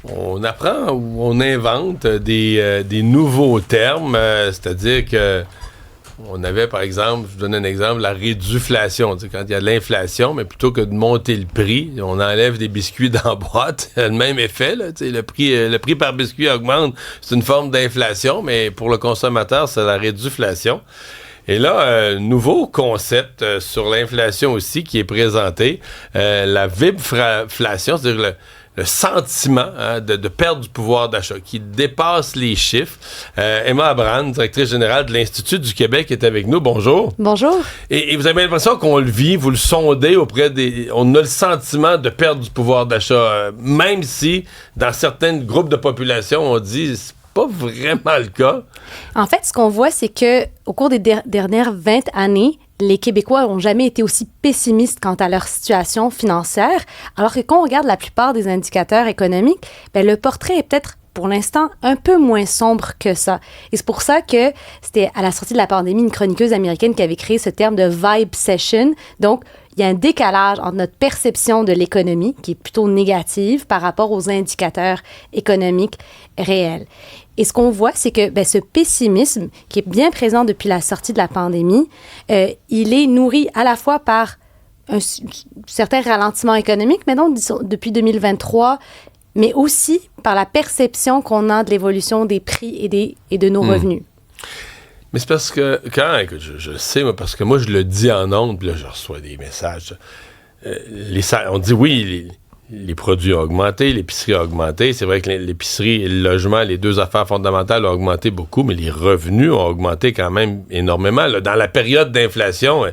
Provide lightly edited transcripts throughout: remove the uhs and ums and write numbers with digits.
on apprend ou on invente des nouveaux termes, c'est-à-dire que on avait, par exemple, je vous donne un exemple, la réduflation. Quand il y a de l'inflation, mais plutôt que de monter le prix, on enlève des biscuits dans la boîte. Le même effet, là, le prix par biscuit augmente. C'est une forme d'inflation, mais pour le consommateur, c'est la réduflation. Et là, nouveau concept sur l'inflation aussi qui est présenté, la vibflation, c'est-à-dire le sentiment de perdre du pouvoir d'achat, qui dépasse les chiffres. Emma Abraham, directrice générale de l'Institut du Québec, est avec nous. Bonjour. Bonjour. Et vous avez l'impression qu'on le vit, vous le sondez on a le sentiment de perdre du pouvoir d'achat, même si dans certains groupes de population, on dit c'est pas vraiment le cas. En fait, ce qu'on voit, c'est que au cours des dernières 20 années, les Québécois n'ont jamais été aussi pessimistes quant à leur situation financière, alors que quand on regarde la plupart des indicateurs économiques, le portrait est peut-être pour l'instant un peu moins sombre que ça. Et c'est pour ça que c'était à la sortie de la pandémie une chroniqueuse américaine qui avait créé ce terme de vibe session. Donc, il y a un décalage entre notre perception de l'économie, qui est plutôt négative, par rapport aux indicateurs économiques réels. Et ce qu'on voit, c'est que ce pessimisme, qui est bien présent depuis la sortie de la pandémie, il est nourri à la fois par un certain ralentissement économique, mais donc depuis 2023, mais aussi par la perception qu'on a de l'évolution des prix et de nos revenus. Mais c'est parce que, écoute, je sais, moi, parce que moi, je le dis en ondes, puis là, je reçois des messages. On dit oui, les produits ont augmenté, l'épicerie a augmenté. C'est vrai que l'épicerie et le logement, les deux affaires fondamentales, ont augmenté beaucoup, mais les revenus ont augmenté quand même énormément. Là, dans la période d'inflation,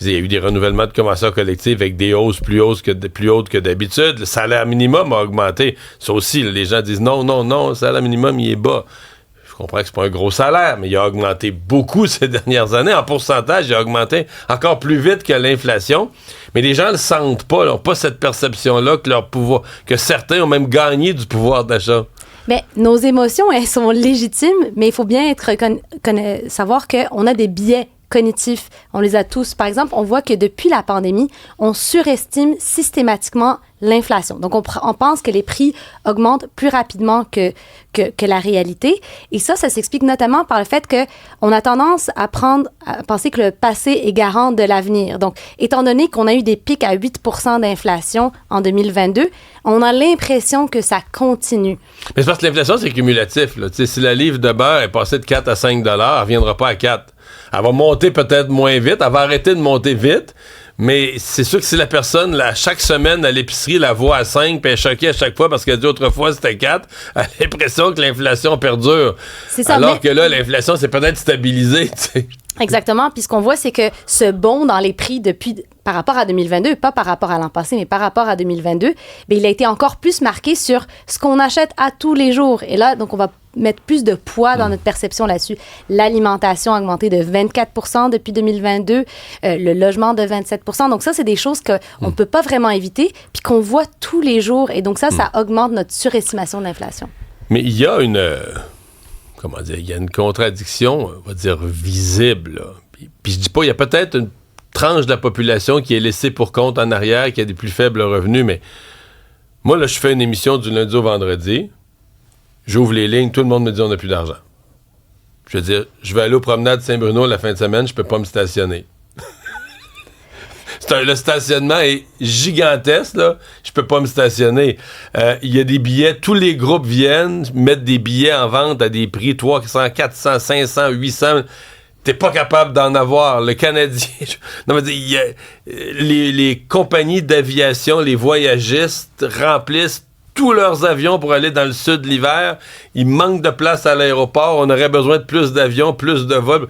il y a eu des renouvellements de conventions collectives avec des hausses plus hautes que d'habitude. Le salaire minimum a augmenté. Ça aussi, là, les gens disent non, le salaire minimum, il est bas. Je comprends que c'est pas un gros salaire, mais il a augmenté beaucoup ces dernières années. En pourcentage, il a augmenté encore plus vite que l'inflation. Mais les gens le sentent pas, n'ont pas cette perception-là que certains ont même gagné du pouvoir d'achat. Mais nos émotions, elles sont légitimes, mais il faut bien savoir qu'on a des biais cognitifs. On les a tous. Par exemple, on voit que depuis la pandémie, on surestime systématiquement l'inflation. Donc, on pense que les prix augmentent plus rapidement que la réalité. Et ça s'explique notamment par le fait qu'on a tendance à penser que le passé est garant de l'avenir. Donc, étant donné qu'on a eu des pics à 8% d'inflation en 2022, on a l'impression que ça continue. Mais c'est parce que l'inflation, c'est cumulatif. Là. Si la livre de beurre est passée de 4 à 5 $, elle ne reviendra pas à 4. Elle va monter peut-être moins vite, elle va arrêter de monter vite, mais c'est sûr que si la personne, là, chaque semaine à l'épicerie, la voit à 5, puis elle est choquée à chaque fois parce qu'elle dit autrefois c'était 4, elle a l'impression que l'inflation perdure. C'est ça, alors que là, l'inflation s'est peut-être stabilisée, tu sais. Exactement. Puis ce qu'on voit, c'est que ce bond dans les prix par rapport à 2022, pas par rapport à l'an passé, mais par rapport à 2022, il a été encore plus marqué sur ce qu'on achète à tous les jours. Et là, donc, on va mettre plus de poids dans notre perception là-dessus. L'alimentation a augmenté de 24% depuis 2022, le logement de 27%. Donc ça, c'est des choses qu'on ne peut pas vraiment éviter, puis qu'on voit tous les jours. Et donc ça augmente notre surestimation de l'inflation. Mais il y a il y a une contradiction, on va dire, visible. Là. Puis je dis pas, il y a peut-être une tranche de la population qui est laissée pour compte en arrière, qui a des plus faibles revenus, mais moi, là, je fais une émission du lundi au vendredi, j'ouvre les lignes, tout le monde me dit on n'a plus d'argent. Je veux dire, je vais aller aux promenades Saint-Bruno la fin de semaine, je peux pas me stationner. Le stationnement est gigantesque, là. Je peux pas me stationner. Il y a des billets, tous les groupes viennent mettre des billets en vente à des prix 300, 400, 500, 800. T'es pas capable d'en avoir. Le Canadien... les compagnies d'aviation, les voyagistes remplissent tous leurs avions pour aller dans le sud l'hiver. Il manque de place à l'aéroport. On aurait besoin de plus d'avions, plus de vols.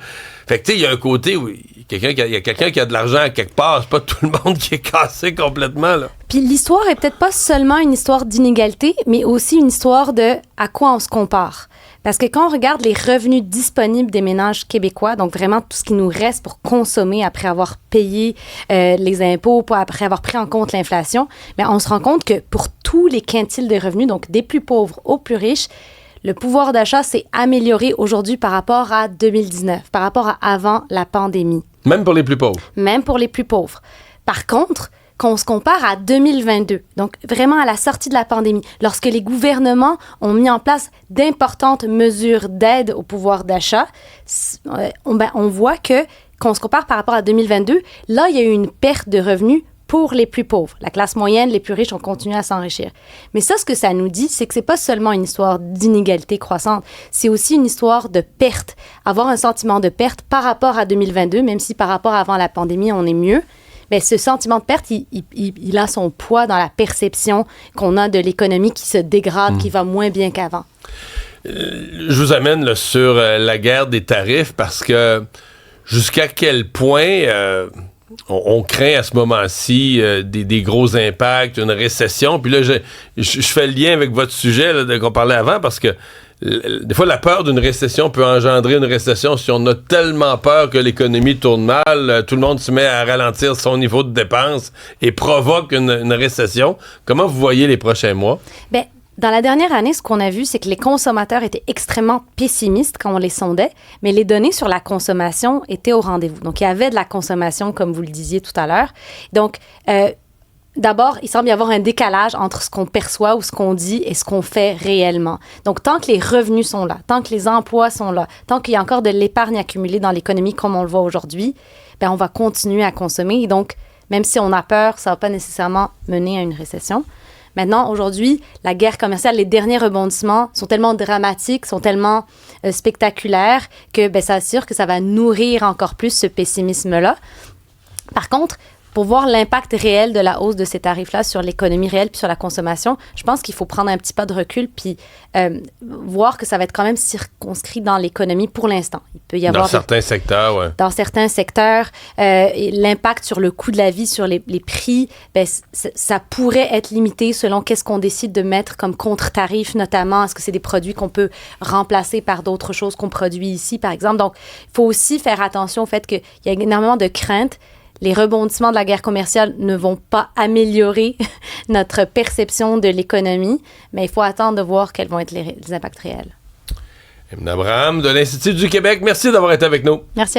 Fait que, tu sais, il y a un côté où il y a quelqu'un qui a de l'argent à quelque part. C'est pas tout le monde qui est cassé complètement, là. Puis l'histoire est peut-être pas seulement une histoire d'inégalité, mais aussi une histoire de à quoi on se compare. Parce que quand on regarde les revenus disponibles des ménages québécois, donc vraiment tout ce qui nous reste pour consommer après avoir payé les impôts, après avoir pris en compte l'inflation, on se rend compte que pour tous les quintiles de revenus, donc des plus pauvres aux plus riches, le pouvoir d'achat s'est amélioré aujourd'hui par rapport à 2019, par rapport à avant la pandémie. Même pour les plus pauvres? Même pour les plus pauvres. Par contre, qu'on se compare à 2022, donc vraiment à la sortie de la pandémie, lorsque les gouvernements ont mis en place d'importantes mesures d'aide au pouvoir d'achat, on voit qu'on se compare par rapport à 2022, là, il y a eu une perte de revenus pour les plus pauvres. La classe moyenne, les plus riches ont continué à s'enrichir. Mais ça, ce que ça nous dit, c'est que c'est pas seulement une histoire d'inégalité croissante, c'est aussi une histoire de perte. Avoir un sentiment de perte par rapport à 2022, même si par rapport à avant la pandémie, on est mieux, bien, ce sentiment de perte, il a son poids dans la perception qu'on a de l'économie qui se dégrade, qui va moins bien qu'avant. Je vous amène là, sur la guerre des tarifs parce que jusqu'à quel point on craint à ce moment-ci des gros impacts, une récession. Puis là, je fais le lien avec votre sujet là, qu'on parlait avant parce que des fois, la peur d'une récession peut engendrer une récession si on a tellement peur que l'économie tourne mal, tout le monde se met à ralentir son niveau de dépenses et provoque une récession. Comment vous voyez les prochains mois? Bien, dans la dernière année, ce qu'on a vu, c'est que les consommateurs étaient extrêmement pessimistes quand on les sondait, mais les données sur la consommation étaient au rendez-vous. Donc, il y avait de la consommation, comme vous le disiez tout à l'heure. Donc, d'abord, il semble y avoir un décalage entre ce qu'on perçoit ou ce qu'on dit et ce qu'on fait réellement. Donc, tant que les revenus sont là, tant que les emplois sont là, tant qu'il y a encore de l'épargne accumulée dans l'économie comme on le voit aujourd'hui, bien, on va continuer à consommer. Et donc, même si on a peur, ça ne va pas nécessairement mener à une récession. Maintenant, aujourd'hui, la guerre commerciale, les derniers rebondissements sont tellement dramatiques, sont tellement spectaculaires que bien, ça assure que ça va nourrir encore plus ce pessimisme-là. Par contre, pour voir l'impact réel de la hausse de ces tarifs-là sur l'économie réelle puis sur la consommation, je pense qu'il faut prendre un petit pas de recul puis voir que ça va être quand même circonscrit dans l'économie pour l'instant. Il peut y avoir dans certains secteurs, oui. Dans certains secteurs, l'impact sur le coût de la vie, sur les prix, ben, ça pourrait être limité selon qu'est-ce qu'on décide de mettre comme contre-tarif, notamment. Est-ce que c'est des produits qu'on peut remplacer par d'autres choses qu'on produit ici, par exemple? Donc, il faut aussi faire attention au fait qu'il y a énormément de craintes. Les rebondissements de la guerre commerciale ne vont pas améliorer notre perception de l'économie, mais il faut attendre de voir quels vont être les impacts réels. Emine Abraham de l'Institut du Québec, merci d'avoir été avec nous. Merci à vous.